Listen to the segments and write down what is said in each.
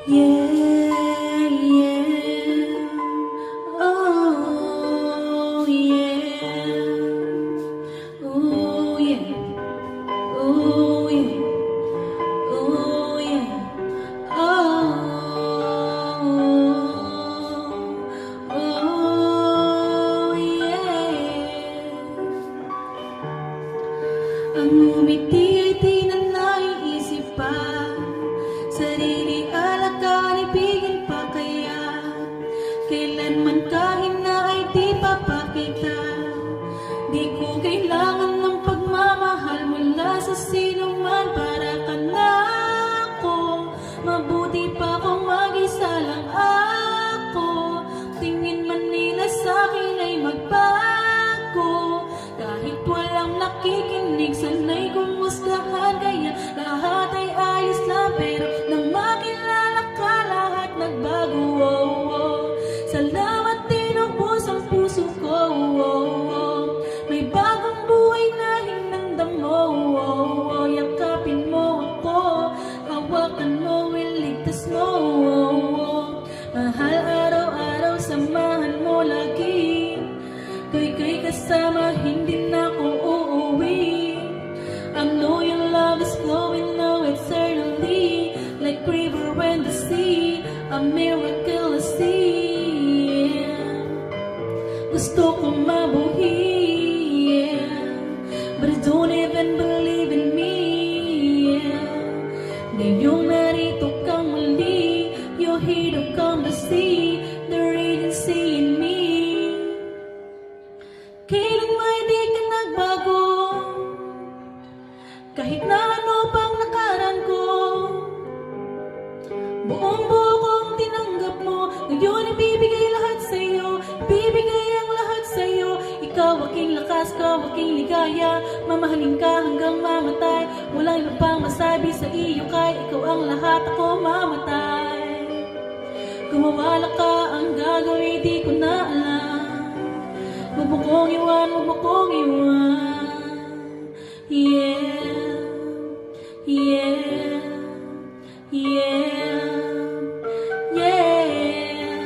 Yeah, yeah. Oh, yeah. Oh, yeah. Oh, yeah. Oh, yeah. Oh, yeah. Ang ngumiti ay di na naiisip pa, sarili alaka't ibigin pa kaya. Kailanman kahina ay di papakita, di ko kailangan ng pagmamahal mula sa sino man. Para ka na ako, mabuti pa kung mag-isa lang ako. Tingin man nila sa'kin ay magbago, kahit walang nakikinig, sanay kumusgahan. Kaya lahat ay ayos lang, pero nang makilala ka, lahat nagbago. Oh, oh. Salamat, tinubos ang puso ko. Oh, oh. May bagong buhay na hinandam mo. Oh, oh. Yakapin mo ako, hawakan mo, iligtas mo. Oh, oh. Mahal, araw-araw, samahan mo lagi. Kay kasama, hindi na ako uuwi. I know your love is flowing now eternally, like river and the sea, a miracle I see. Gusto kong mabuhi, yeah, but I don't even believe in me. Yeah. Ngayong narito kang muli, you're here to come to see the radiancy in me. Kailan may di ka nagbago, kahit na ano pang nakaraan ko. Buong buo kong tinanggap mo, ngayon ibibigay lahat sa'yo, ibibigay ang lahat sa'yo. Ikaw aking lakas, ikaw aking ligaya, mamahalin ka hanggang mamatay. Walang iba pang masabi sa iyo, kay ikaw ang lahat, ako mamatay. Kumawala ka, ang gagawin di ko na alam. Huwag mo kong iwan, huwag mo kong iwan. Yeah, yeah, yeah, yeah.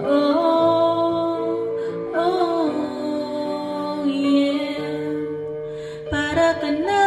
Oh, oh, yeah. Para ka na